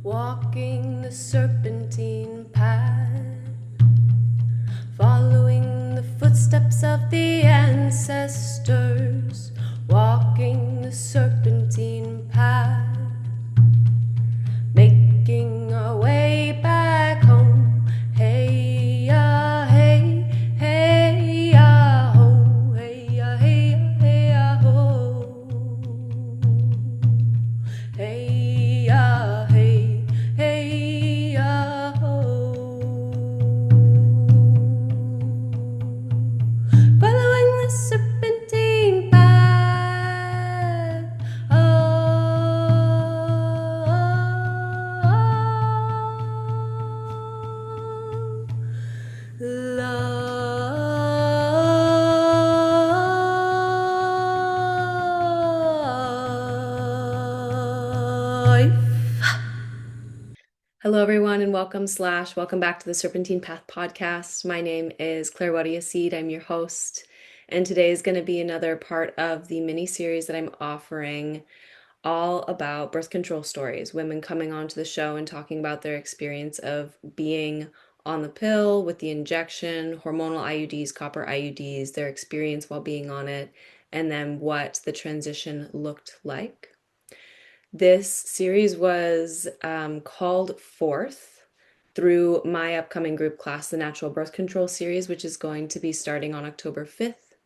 walking the serpentine path, following the footsteps of the ancestors, walking the serpentine path, making our way back home. Hey ya, hey, hey ya, ho, hey ya, hey ya, hey ya, ho. Hey ya, hey, hey ya, ho. Following the serpentine path. Life. Hello, everyone, and welcome back to the Serpentine Path podcast. My name is Claire Wadiasid. I'm your host, and today is going to be another part of the mini series that I'm offering, all about birth control stories. Women coming onto the show and talking about their experience of being on the pill with the injection, hormonal IUDs, copper IUDs, their experience while being on it, and then what the transition looked like. This series was called forth through my upcoming group class, the Natural Birth Control series, which is going to be starting on October 5th.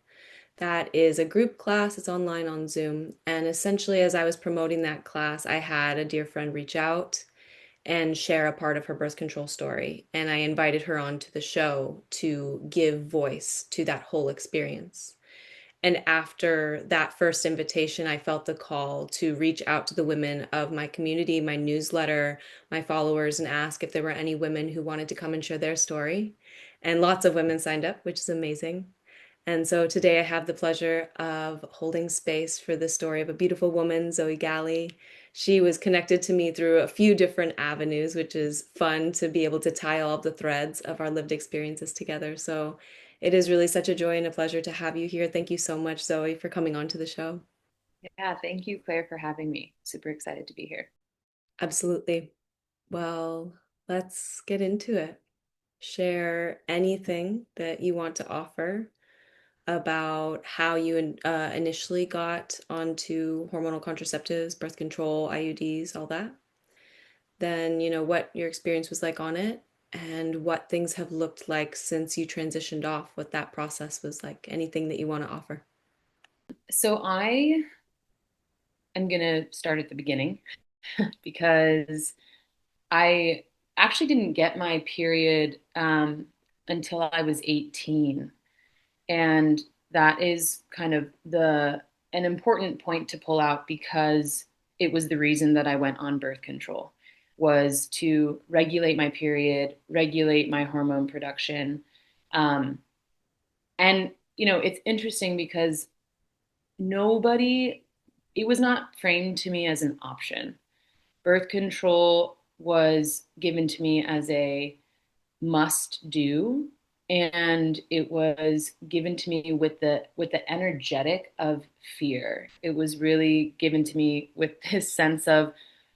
That is a group class. It's online on Zoom. And essentially, as I was promoting that class, I had a dear friend reach out and share a part of her birth control story. And I invited her onto the show to give voice to that whole experience. And after that first invitation, I felt the call to reach out to the women of my community, my newsletter, my followers, and ask if there were any women who wanted to come and share their story. And lots of women signed up, which is amazing. And so today I have the pleasure of holding space for the story of a beautiful woman, Zoë Galle. She was connected to me through a few different avenues, which is fun to be able to tie all of the threads of our lived experiences together. So it is really such a joy and a pleasure to have you here. Thank you so much, Zoë, for coming on to the show. Yeah, thank you, Claire, for having me. Super excited to be here. Absolutely. Well, let's get into it. Share anything that you want to offer about how you initially got onto hormonal contraceptives, birth control, IUDs, all that. Then, what your experience was like on it and what things have looked like since you transitioned off, what that process was like. Anything that you want to offer. So I am going to start at the beginning because I actually didn't get my period until I was 18. And that is kind of an important point to pull out because it was the reason that I went on birth control was to regulate my period, regulate my hormone production. Um, and it's interesting because nobody, it was not framed to me as an option. Birth control was given to me as a must do, and it was given to me with the energetic of fear. It was really given to me with this sense of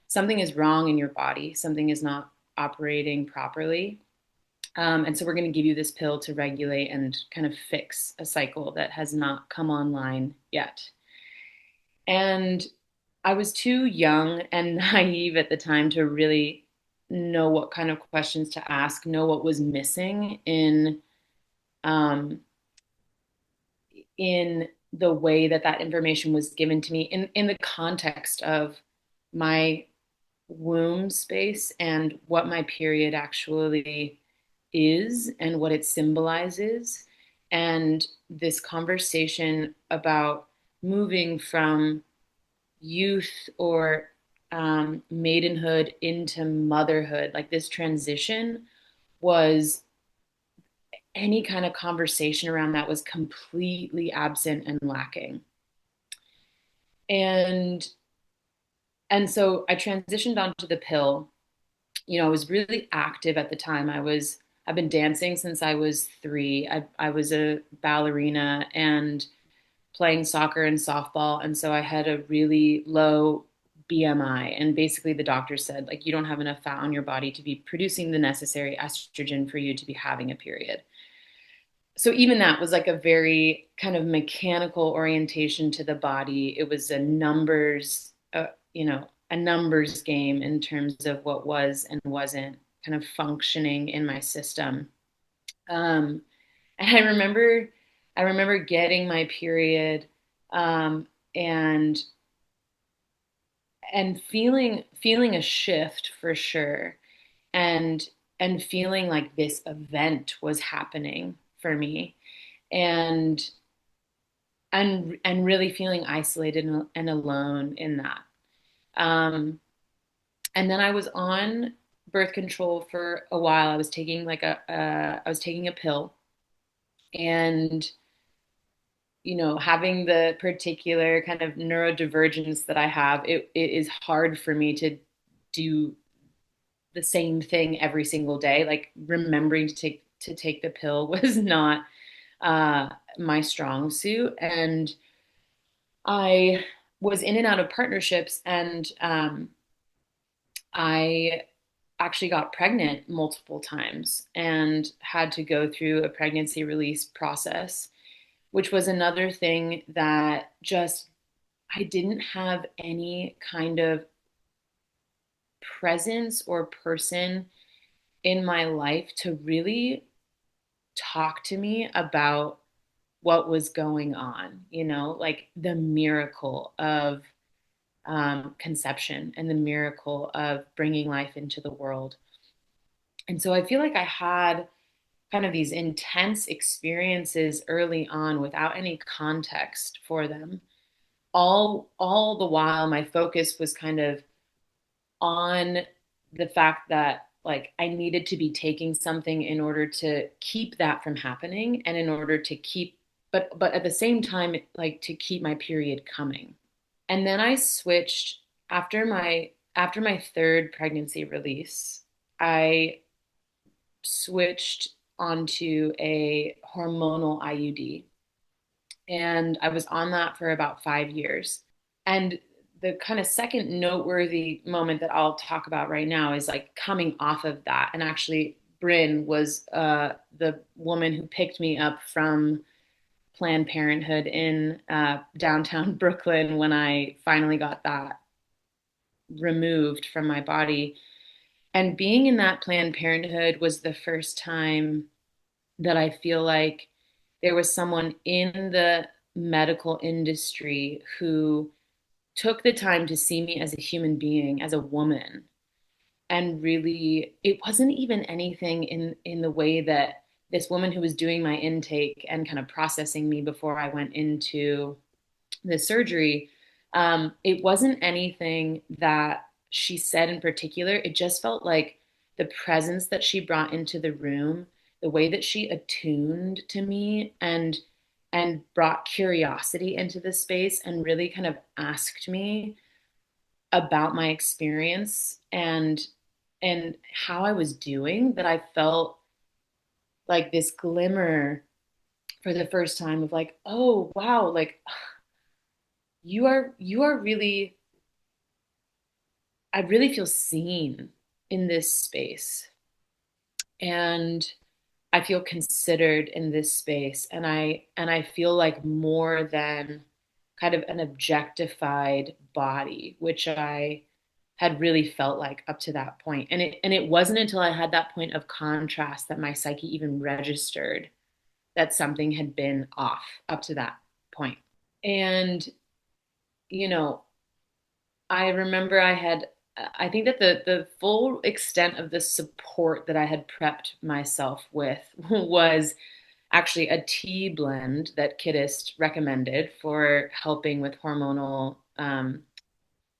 something is wrong in your body, something is not operating properly. And so we're going to give you this pill to regulate and kind of fix a cycle that has not come online yet. And I was too young and naive at the time to really know what kind of questions to ask, know what was missing um, in the way that that information was given to me in the context of my womb space and what my period actually is and what it symbolizes. And this conversation about moving from youth or maidenhood into motherhood, like this transition was any kind of conversation around that was completely absent and lacking. And and so I transitioned onto the pill. I was really active at the time. I've been dancing since I was 3. I was a ballerina and playing soccer and softball, and so I had a really low BMI. And basically the doctor said, like, you don't have enough fat on your body to be producing the necessary estrogen for you to be having a period. So even that was like a very kind of mechanical orientation to the body. It was a numbers, a numbers game in terms of what was and wasn't kind of functioning in my system. And I remember getting my period, um, and feeling a shift for sure, and feeling like this event was happening for me, and really feeling isolated and alone in that. Um, and then I was on birth control for a while. I was taking I was taking a pill, and having the particular kind of neurodivergence that I have, it is hard for me to do the same thing every single day. Like remembering to take the pill was not my strong suit, and I was in and out of partnerships, and I actually got pregnant multiple times and had to go through a pregnancy release process, which was another thing that just I didn't have any kind of presence or person in my life to really talk to me about what was going on, like the miracle of conception and the miracle of bringing life into the world. And so I feel like I had kind of these intense experiences early on without any context for them. All the while my focus was kind of on the fact that like I needed to be taking something in order to keep that from happening, and in order to keep but at the same time like to keep my period coming. And then I switched after my third pregnancy release. I switched onto a hormonal IUD, and I was on that for about 5 years. And the kind of second noteworthy moment that I'll talk about right now is like coming off of that. And actually, Bryn was the woman who picked me up from Planned Parenthood in downtown Brooklyn when I finally got that removed from my body. And being in that Planned Parenthood was the first time that I feel like there was someone in the medical industry who took the time to see me as a human being, as a woman. And really, it wasn't even anything in the way that this woman who was doing my intake and kind of processing me before I went into the surgery, it wasn't anything that she said in particular. It just felt like the presence that she brought into the room, the way that she attuned to me, and brought curiosity into the space and really kind of asked me about my experience and how I was doing, that I felt like this glimmer for the first time of like, oh wow, like you are really, I really feel seen in this space, and I feel considered in this space, and I feel like more than kind of an objectified body, which I had really felt like up to that point. And it wasn't until I had that point of contrast that my psyche even registered that something had been off up to that point. And you know, I remember I think that the full extent of the support that I had prepped myself with was actually a tea blend that Kittist recommended for helping with hormonal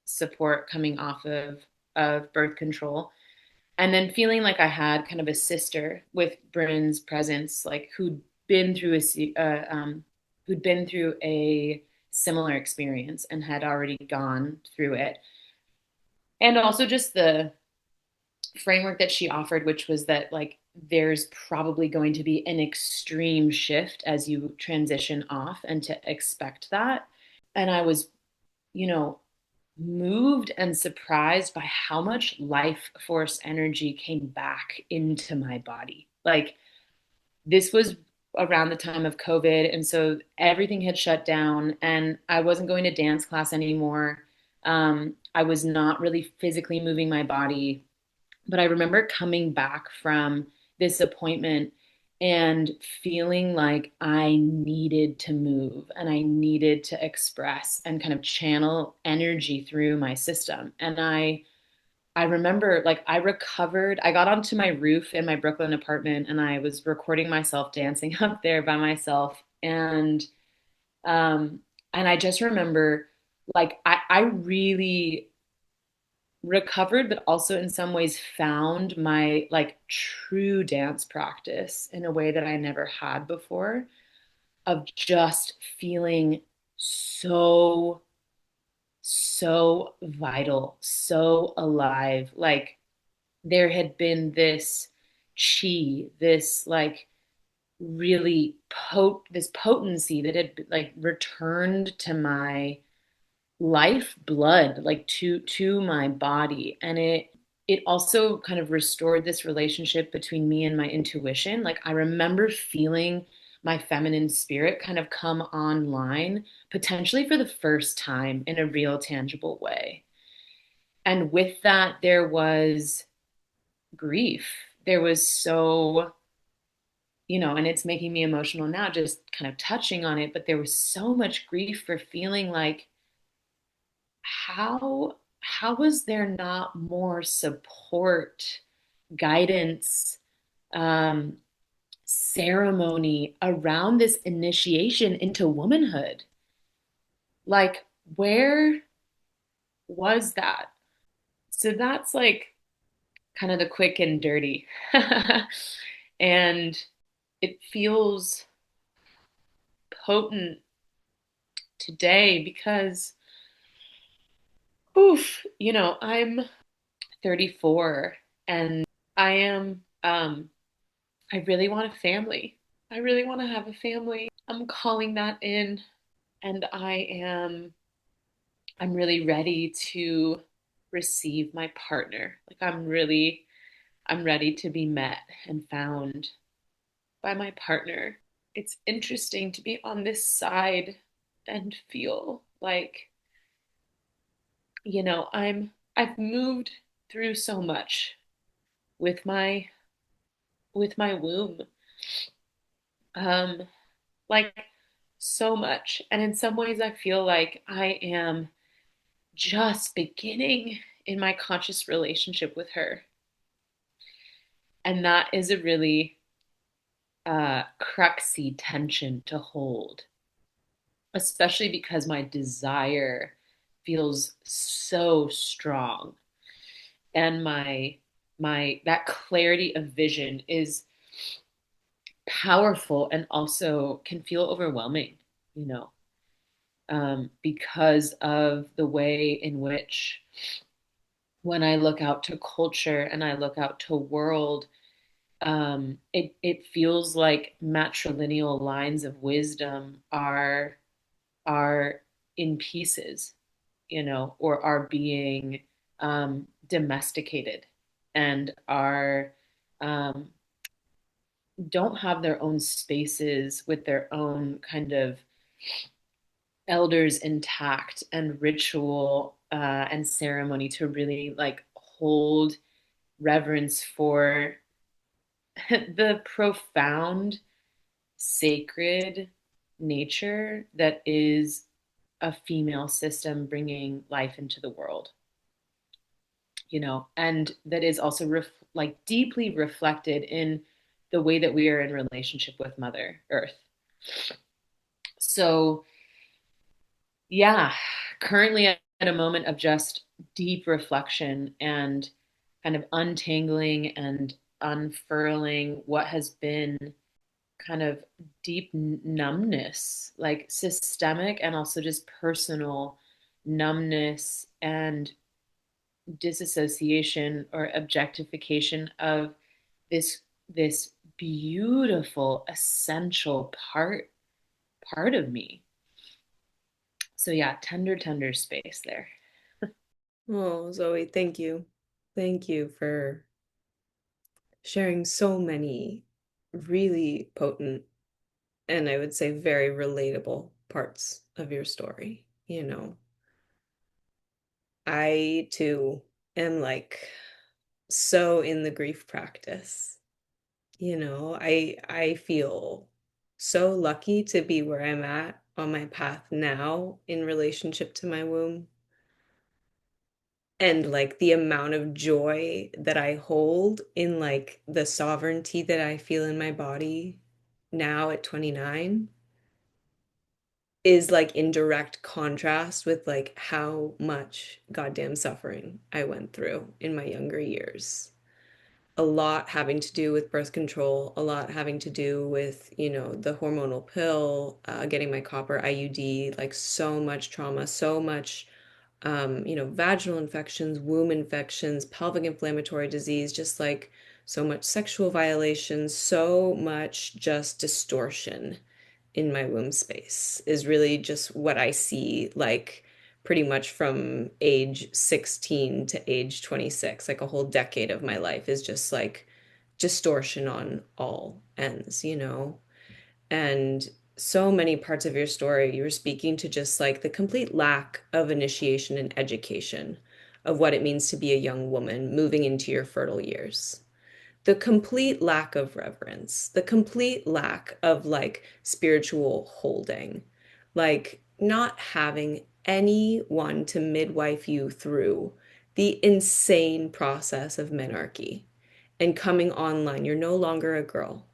support coming off of birth control. And then feeling like I had kind of a sister with Bryn's presence, like who'd been through a similar experience and had already gone through it. And also just the framework that she offered, which was that like there's probably going to be an extreme shift as you transition off, and to expect that. And I was, you know, moved and surprised by how much life force energy came back into my body. Like, this was around the time of COVID. And so everything had shut down, and I wasn't going to dance class anymore. I was not really physically moving my body. But I remember coming back from this appointment and feeling like I needed to move and I needed to express and kind of channel energy through my system. And I remember, like, I recovered. I got onto my roof in my Brooklyn apartment and I was recording myself dancing up there by myself. Um and I just remember, like, I really recovered, but also in some ways found my like true dance practice in a way that I never had before, of just feeling so, so vital, so alive. Like, there had been this chi, this like really this potency that had like returned to my life blood, like to my body. And it also kind of restored this relationship between me and my intuition. Like, I remember feeling my feminine spirit kind of come online, potentially for the first time in a real tangible way. And with that, there was grief. There was so, and it's making me emotional now just kind of touching on it, but there was so much grief for feeling like, how was there not more support, guidance, um, ceremony around this initiation into womanhood? Like, where was that? So that's like kind of the quick and dirty. And it feels potent today because, oof, I'm 34 and I am I really want a family. I really want to have a family. I'm calling that in, and I'm really ready to receive my partner. Like, I'm ready to be met and found by my partner. It's interesting to be on this side and feel like, I've moved through so much with my womb. Um like, so much. And in some ways, I feel like I am just beginning in my conscious relationship with her. And that is a really cruxy tension to hold, especially because my desire feels so strong. And my that clarity of vision is powerful and also can feel overwhelming, you know. Because of the way in which, when I look out to culture and I look out to world, it feels like matrilineal lines of wisdom are in pieces, or are being domesticated, and are um, don't have their own spaces with their own kind of elders intact and ritual and ceremony to really like hold reverence for the profound sacred nature that is a female system bringing life into the world, and that is also like deeply reflected in the way that we are in relationship with Mother Earth. So, yeah, currently at a moment of just deep reflection and kind of untangling and unfurling what has been kind of deep numbness, like systemic and also just personal numbness and disassociation or objectification of this beautiful essential part of me. So yeah, tender space there. Oh, Zoe, thank you. Thank you for sharing so many really potent and I would say very relatable parts of your story. I too am like so in the grief practice. I feel so lucky to be where I'm at on my path now in relationship to my womb. And like the amount of joy that I hold in like the sovereignty that I feel in my body now at 29 is like in direct contrast with like how much goddamn suffering I went through in my younger years. A lot having to do with birth control, a lot having to do with, the hormonal pill, getting my copper IUD, like so much trauma, so much vaginal infections, womb infections, pelvic inflammatory disease, just like so much sexual violations, so much just distortion in my womb space is really just what I see, like pretty much from age 16 to age 26, like a whole decade of my life is just like distortion on all ends. And so many parts of your story, you were speaking to just like the complete lack of initiation and education of what it means to be a young woman moving into your fertile years. The complete lack of reverence, the complete lack of like spiritual holding, like not having anyone to midwife you through the insane process of menarche and coming online. You're no longer a girl.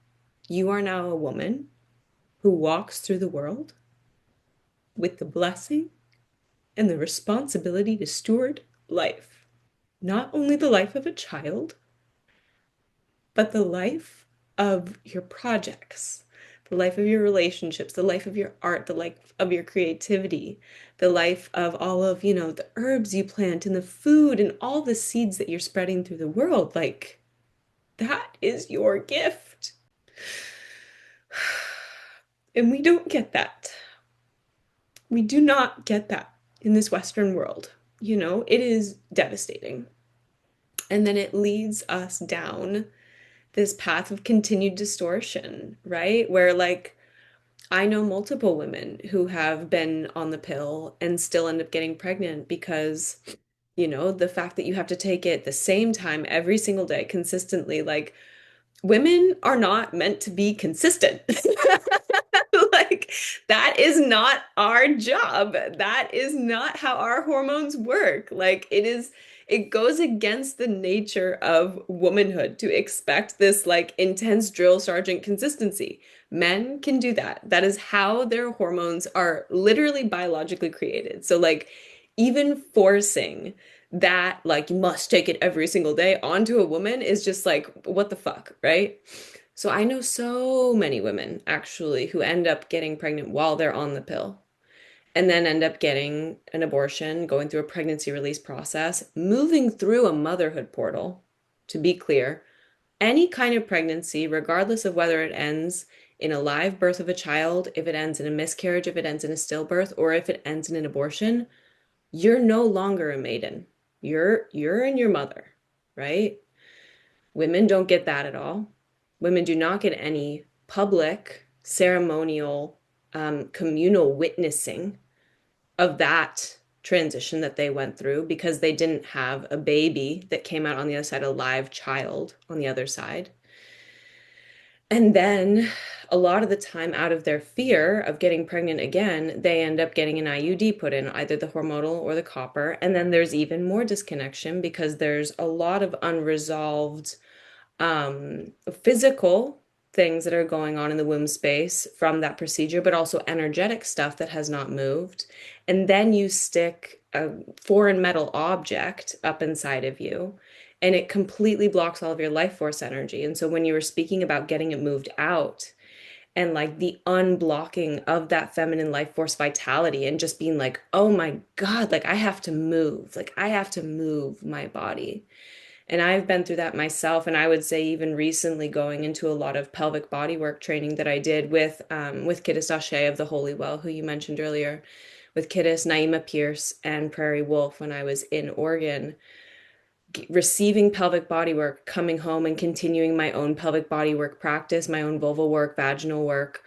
You are now a woman who walks through the world with the blessing and the responsibility to steward life. Not only the life of a child, but the life of your projects, the life of your relationships, the life of your art, the life of your creativity, the life of all of, the herbs you plant and the food and all the seeds that you're spreading through the world. Like, that is your gift. And we don't get that. We do not get that in this Western world. It is devastating. And then it leads us down this path of continued distortion, right? Where like I know multiple women who have been on the pill and still end up getting pregnant because, the fact that you have to take it the same time every single day consistently, like women are not meant to be consistent. Like, that is not our job. That is not how our hormones work. Like, it goes against the nature of womanhood to expect this like intense drill sergeant consistency. Men can do that. That is how their hormones are literally biologically created. So, like, even forcing that, like, you must take it every single day onto a woman is just like, what the fuck, right? So I know so many women actually who end up getting pregnant while they're on the pill and then end up getting an abortion, going through a pregnancy release process, moving through a motherhood portal. To be clear, any kind of pregnancy, regardless of whether it ends in a live birth of a child, if it ends in a miscarriage, if it ends in a stillbirth, or if it ends in an abortion, you're no longer a maiden. You're in your mother, right? Women don't get that at all. Women do not get any public, ceremonial, communal witnessing of that transition that they went through because they didn't have a baby that came out on the other side, a live child on the other side. And then a lot of the time, out of their fear of getting pregnant again, they end up getting an IUD put in, either the hormonal or the copper. And then there's even more disconnection because there's a lot of unresolved physical things that are going on in the womb space from that procedure, but also energetic stuff that has not moved. And then you stick a foreign metal object up inside of you, and it completely blocks all of your life force energy. And so when you were speaking about getting it moved out, and like the unblocking of that feminine life force vitality and just being like, oh my God, like I have to move, like I have to move my body. And I've been through that myself. And I would say even recently going into a lot of pelvic bodywork training that I did with Kitty Sachet of the Holy Well, who you mentioned earlier, with Kiddis, Naima Pierce, and Prairie Wolf when I was in Oregon, receiving pelvic body work, coming home and continuing my own pelvic body work practice, my own vulval work, vaginal work,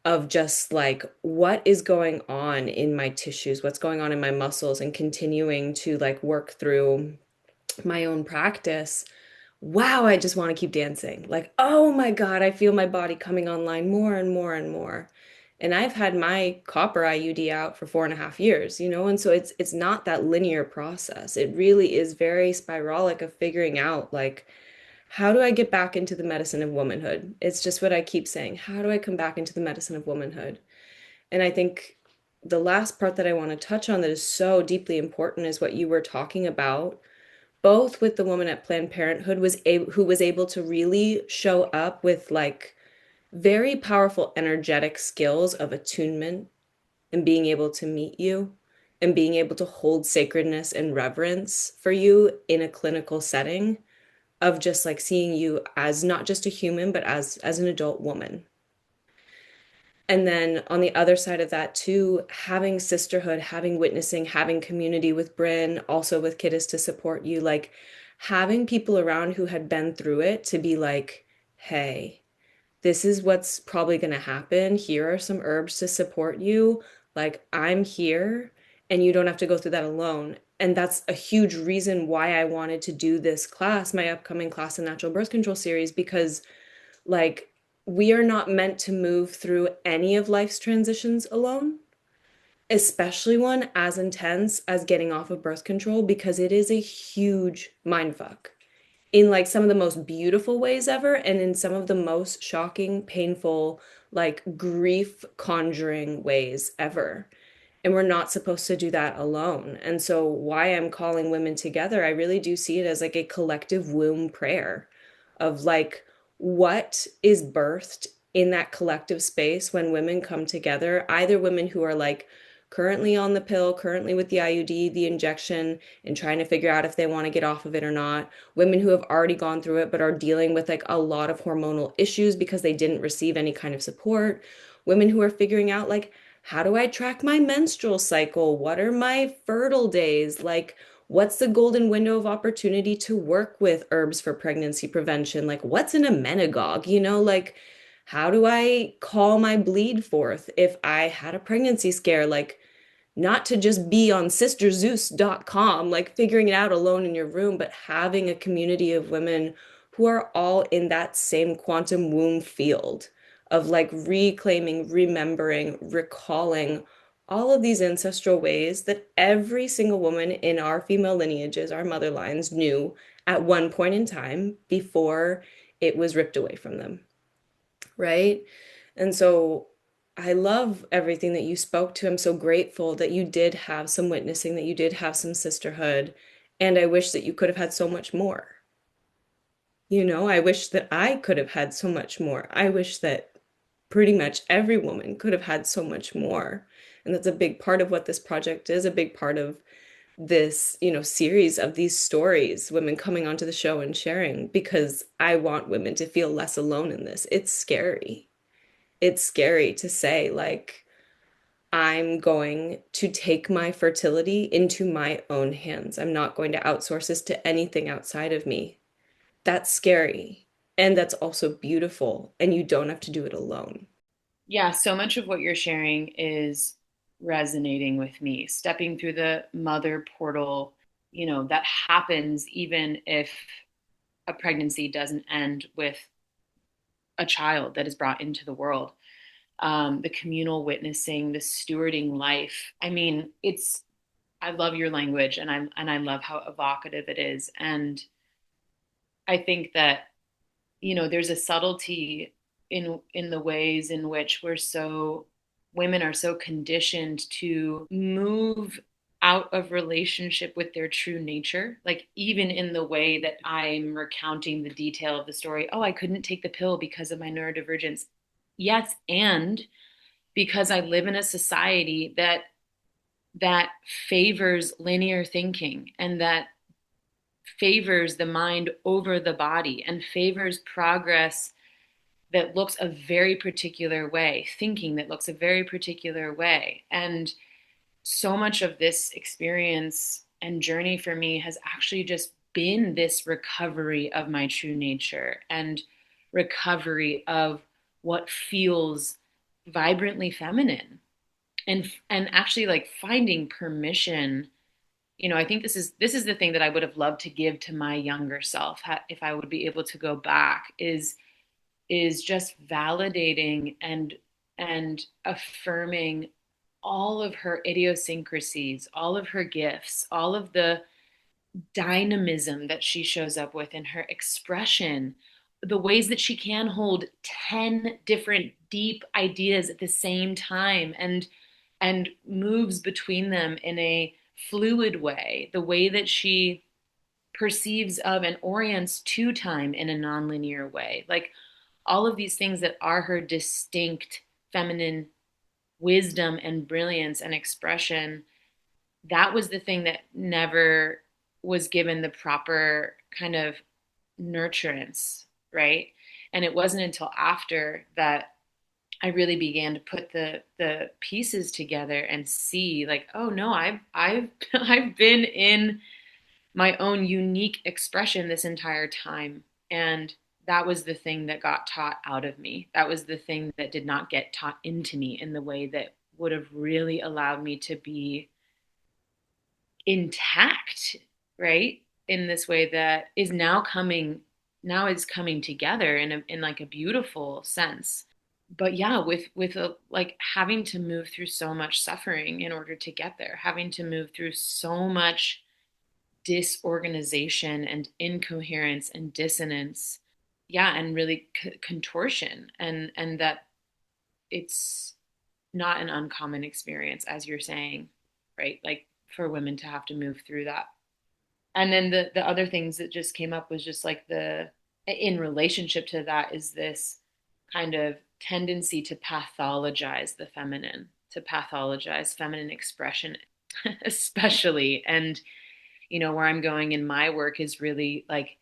of just like what is going on in my tissues, what's going on in my muscles, and continuing to like work through my own practice. Wow, I just want to keep dancing. Like, oh my God, I feel my body coming online more and more and more. And I've had my copper IUD out for 4.5 years, and so it's not that linear process. It really is very spiralic of figuring out like, how do I get back into the medicine of womanhood? It's just what I keep saying. How do I come back into the medicine of womanhood? And I think the last part that I want to touch on that is so deeply important is what you were talking about, both with the woman at Planned Parenthood who was able to really show up with like very powerful energetic skills of attunement and being able to meet you and being able to hold sacredness and reverence for you in a clinical setting, of just like seeing you as not just a human but as an adult woman. And then on the other side of that too, having sisterhood, having witnessing, having community with Bryn, also with Kiddis to support you, like having people around who had been through it to be like, hey, this is what's probably going to happen. Here are some herbs to support you. Like, I'm here and you don't have to go through that alone. And that's a huge reason why I wanted to do this class, my upcoming class in natural birth control series, because like we are not meant to move through any of life's transitions alone, especially one as intense as getting off of birth control, because it is a huge mindfuck in like some of the most beautiful ways ever and in some of the most shocking, painful, like grief conjuring ways ever. And we're not supposed to do that alone. And so, why I'm calling women together, I really do see it as like a collective womb prayer of like what is birthed in that collective space when women come together, either women who are like currently on the pill, currently with the IUD, the injection, and trying to figure out if they want to get off of it or not, women who have already gone through it but are dealing with like a lot of hormonal issues because they didn't receive any kind of support, women who are figuring out like, how do I track my menstrual cycle? What are my fertile days? Like, what's the golden window of opportunity to work with herbs for pregnancy prevention? Like, what's an emmenagogue? Like, how do I call my bleed forth if I had a pregnancy scare? Like, not to just be on sisterzeus.com, like figuring it out alone in your room, but having a community of women who are all in that same quantum womb field of like reclaiming, remembering, recalling all of these ancestral ways that every single woman in our female lineages, our mother lines, knew at one point in time before it was ripped away from them, right? And so I love everything that you spoke to. I'm so grateful that you did have some witnessing, that you did have some sisterhood. And I wish that you could have had so much more. I wish that I could have had so much more. I wish that pretty much every woman could have had so much more. And that's a big part of what this project is, a big part of this, series of these stories, women coming onto the show and sharing, because I want women to feel less alone in this. It's scary. It's scary to say, like, I'm going to take my fertility into my own hands. I'm not going to outsource this to anything outside of me. That's scary. And that's also beautiful. And you don't have to do it alone. Yeah, so much of what you're sharing is resonating with me. Stepping through the mother portal, that happens even if a pregnancy doesn't end with a child that is brought into the world. The communal witnessing, the stewarding life. I mean, I love your language and I love how evocative it is. And I think that, there's a subtlety in the ways in which women are so conditioned to move out of relationship with their true nature. Like even in the way that I'm recounting the detail of the story, oh, I couldn't take the pill because of my neurodivergence. Yes, and because I live in a society that favors linear thinking and that favors the mind over the body and favors progress that looks a very particular way, thinking that looks a very particular way. And so much of this experience and journey for me has actually just been this recovery of my true nature and recovery of what feels vibrantly feminine, and actually like finding permission. I think this is the thing that I would have loved to give to my younger self, if I would be able to go back, is just validating and affirming all of her idiosyncrasies, all of her gifts, all of the dynamism that she shows up with in her expression, the ways that she can hold 10 different deep ideas at the same time and moves between them in a fluid way, the way that she perceives of and orients to time in a nonlinear way. Like all of these things that are her distinct feminine wisdom and brilliance and expression, that was the thing that never was given the proper kind of nurturance, right? And it wasn't until after that I really began to put the pieces together and see like, oh no, I've I've been in my own unique expression this entire time. And that was the thing that got taught out of me. That was the thing that did not get taught into me in the way that would have really allowed me to be intact, right? In this way that is now is coming together in like a beautiful sense. But yeah, with like having to move through so much suffering in order to get there, having to move through so much disorganization and incoherence and dissonance, yeah, and really contortion, and that it's not an uncommon experience, as you're saying, right? Like for women to have to move through that. And then the other things that just came up was just like the in relationship to that is this kind of tendency to pathologize the feminine, to pathologize feminine expression especially. And where I'm going in my work is really like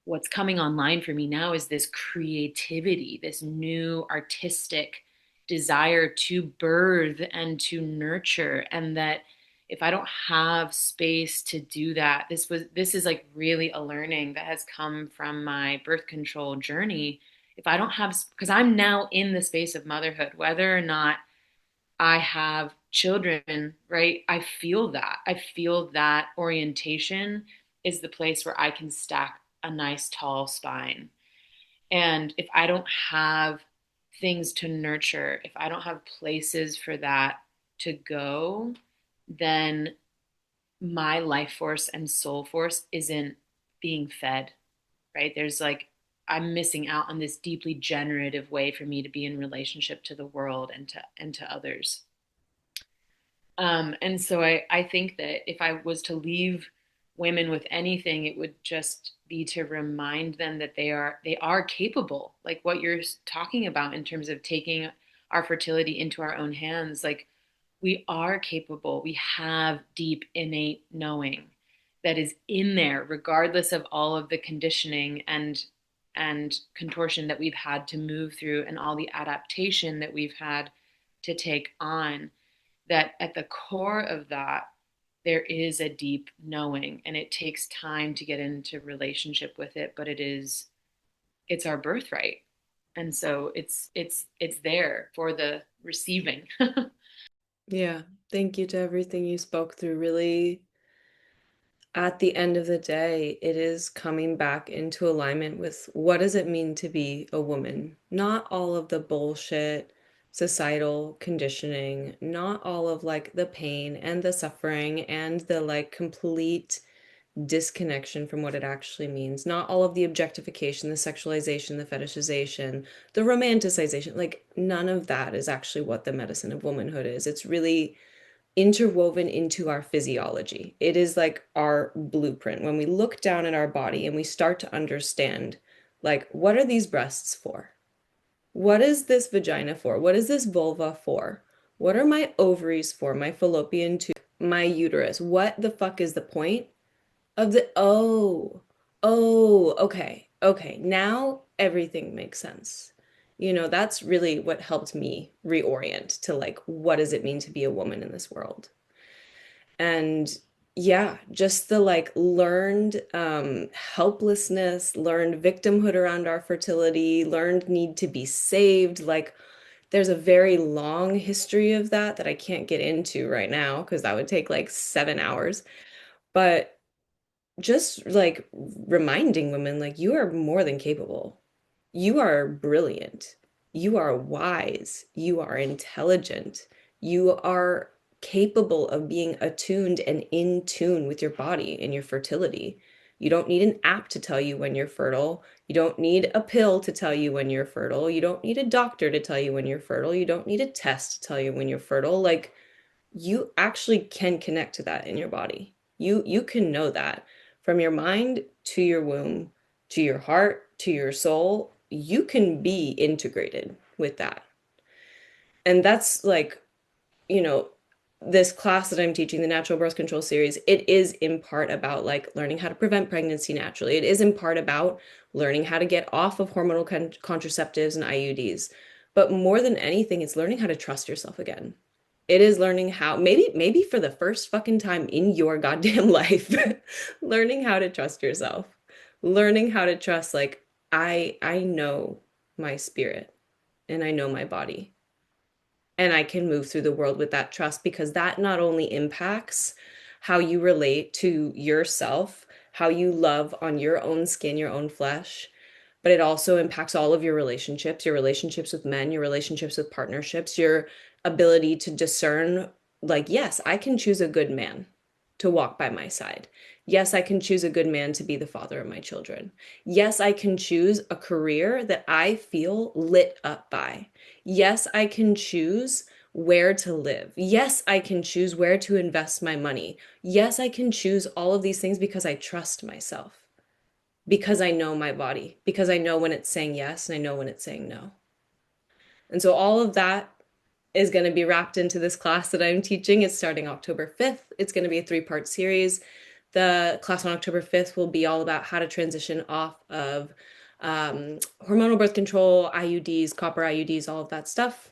what's coming online for me now is this creativity, this new artistic desire to birth and to nurture. And that if I don't have space to do that, this is like really a learning that has come from my birth control journey. If I don't have, because I'm now in the space of motherhood, whether or not I have children, right? I feel that orientation is the place where I can stack a nice tall spine. And if I don't have things to nurture, if I don't have places for that to go, then my life force and soul force isn't being fed, right? There's like, I'm missing out on this deeply generative way for me to be in relationship to the world and to others. And so I think that if I was to leave women with anything, it would just be to remind them that they are capable, like what you're talking about in terms of taking our fertility into our own hands. Like we are capable. We have deep innate knowing that is in there, regardless of all of the conditioning and contortion that we've had to move through and all the adaptation that we've had to take on. That at the core of that there is a deep knowing, and it takes time to get into relationship with it, but it's our birthright, and so it's there for the receiving. Yeah, thank you to everything you spoke through. Really, at the end of the day, it is coming back into alignment with what does it mean to be a woman? Not all of the bullshit societal conditioning, not all of like the pain and the suffering and the like complete disconnection from what it actually means. Not all of the objectification, the sexualization, the fetishization, the romanticization. Like none of that is actually what the medicine of womanhood is. It's really interwoven into our physiology. It is like our blueprint. When we look down at our body and we start to understand, like, what are these breasts for? What is this vagina for? What is this vulva for? What are my ovaries for? My fallopian tube, my uterus? What the fuck is the point of the, okay, okay. Now everything makes sense. That's really what helped me reorient to like, what does it mean to be a woman in this world? And yeah, just the like learned helplessness, learned victimhood around our fertility, learned need to be saved. Like there's a very long history of that that I can't get into right now because that would take like 7 hours. But just like reminding women, like, you are more than capable. You are brilliant. You are wise. You are intelligent. You are capable of being attuned and in tune with your body and your fertility. You don't need an app to tell you when you're fertile. You don't need a pill to tell you when you're fertile. You don't need a doctor to tell you when you're fertile. You don't need a test to tell you when you're fertile. Like, you actually can connect to that in your body. You can know that from your mind to your womb, to your heart, to your soul. You can be integrated with that. And that's like, you know, this class that I'm teaching, the natural birth control series, it is in part about like learning how to prevent pregnancy naturally. It is in part about learning how to get off of hormonal contraceptives and IUDs. But more than anything, it's learning how to trust yourself again. It is learning how, maybe for the first fucking time in your goddamn life, learning how to trust yourself. Learning how to trust like I know my spirit and I know my body and I can move through the world with that trust because that not only impacts how you relate to yourself, how you love on your own skin, your own flesh, but it also impacts all of your relationships with men, your relationships with partnerships, your ability to discern, like, yes, I can choose a good man to walk by my side. Yes, I can choose a good man to be the father of my children. Yes, I can choose a career that I feel lit up by. Yes, I can choose where to live. Yes, I can choose where to invest my money. Yes, I can choose all of these things because I trust myself, because I know my body, because I know when it's saying yes and I know when it's saying no. And so all of that is going to be wrapped into this class that I'm teaching. It's starting October 5th. It's going to be a three-part series. The class on October 5th will be all about how to transition off of hormonal birth control, IUDs, copper IUDs, all of that stuff.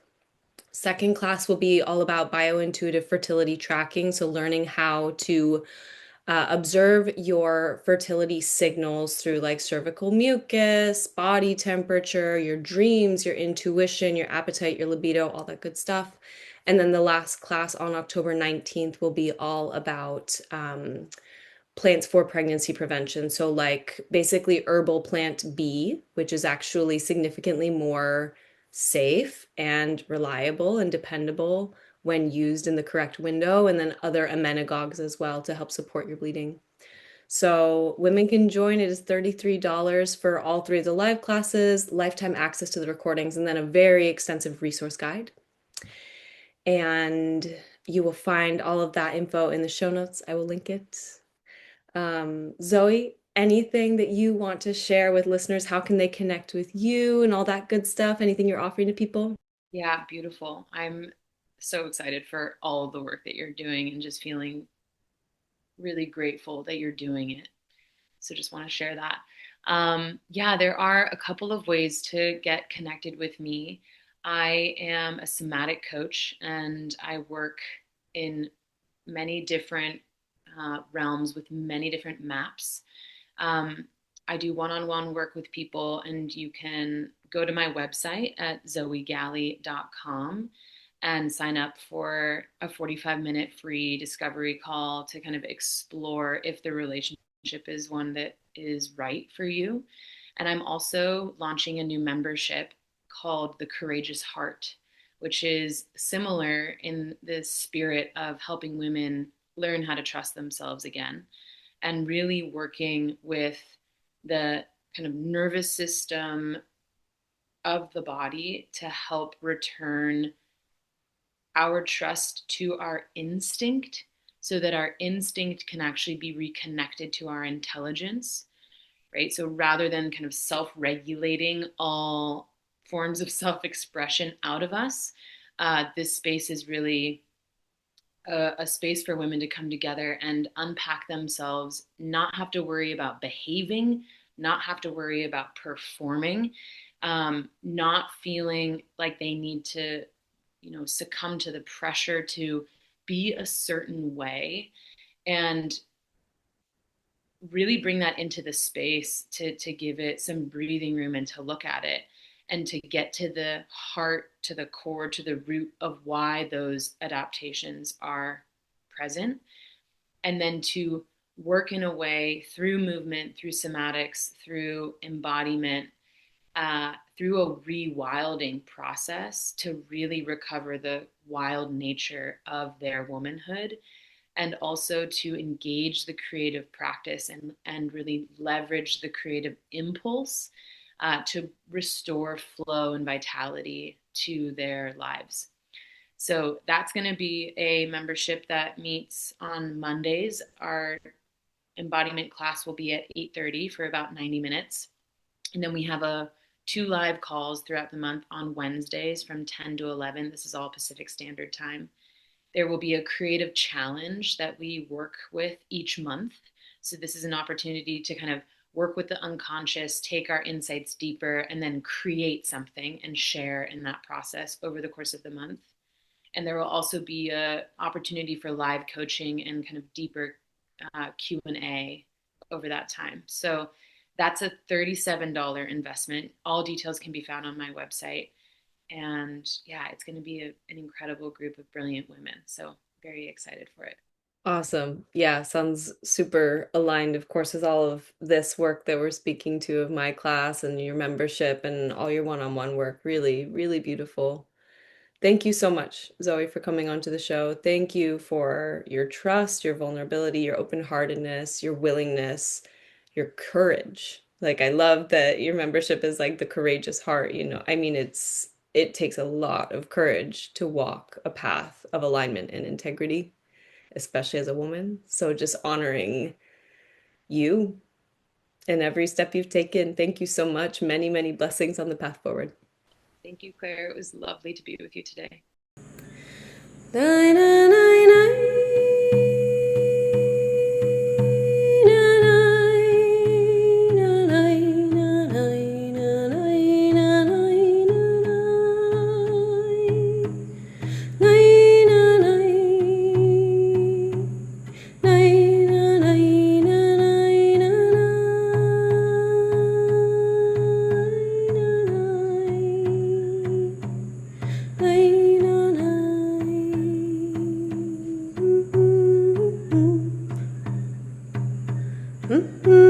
Second class will be all about biointuitive fertility tracking. So, learning how to observe your fertility signals through like cervical mucus, body temperature, your dreams, your intuition, your appetite, your libido, all that good stuff. And then the last class on October 19th will be all about plants for pregnancy prevention. So, like basically herbal plant B, which is actually significantly more safe and reliable and dependable when used in the correct window, and then other amenagogues as well to help support your bleeding. So, women can join. It is $33 for all three of the live classes, lifetime access to the recordings, and then a very extensive resource guide. And you will find all of that info in the show notes. I will link it. Zoe, anything that you want to share with listeners? How can they connect with you and all that good stuff? Anything you're offering to people? Yeah, beautiful. I'm so excited for all of the work that you're doing and just feeling really grateful that you're doing it. So just want to share that. Yeah, there are a couple of ways to get connected with me. I am a somatic coach and I work in many different realms with many different maps. Um, I do one-on-one work with people, and you can go to my website at zoegalle.com and sign up for a 45-minute free discovery call to kind of explore if the relationship is one that is right for you. And I'm also launching a new membership called The Courageous Heart, which is similar in the spirit of helping women learn how to trust themselves again and really working with the kind of nervous system of the body to help return our trust to our instinct so that our instinct can actually be reconnected to our intelligence, right? So rather than kind of self regulating all forms of self expression out of us, this space is really a space for women to come together and unpack themselves, not have to worry about behaving, not have to worry about performing, not feeling like they need to, succumb to the pressure to be a certain way and really bring that into the space to give it some breathing room and to look at it and to get to the heart, to the core, to the root of why those adaptations are present, and then to work in a way through movement, through somatics, through embodiment, through a rewilding process to really recover the wild nature of their womanhood, and also to engage the creative practice and really leverage the creative impulse to restore flow and vitality to their lives. So that's going to be a membership that meets on Mondays. Our embodiment class will be at 8:30 for about 90 minutes. And then we have two live calls throughout the month on Wednesdays from 10 to 11. This is all Pacific Standard Time. There will be a creative challenge that we work with each month. So this is an opportunity to kind of work with the unconscious, take our insights deeper, and then create something and share in that process over the course of the month. And there will also be an opportunity for live coaching and kind of deeper Q&A over that time. So that's a $37 investment. All details can be found on my website. And yeah, it's going to be an incredible group of brilliant women. So very excited for it. Awesome. Yeah, sounds super aligned, of course, with all of this work that we're speaking to of my class and your membership and all your one-on-one work. Really, really beautiful. Thank you so much, Zoe, for coming onto the show. Thank you for your trust, your vulnerability, your open-heartedness, your willingness, your courage. Like, I love that your membership is like the courageous heart, you know. I mean, it takes a lot of courage to walk a path of alignment and integrity, especially as a woman. So just honoring you and every step you've taken. Thank you so much. Many, many blessings on the path forward. Thank you, Claire. It was lovely to be with you today. Hmm?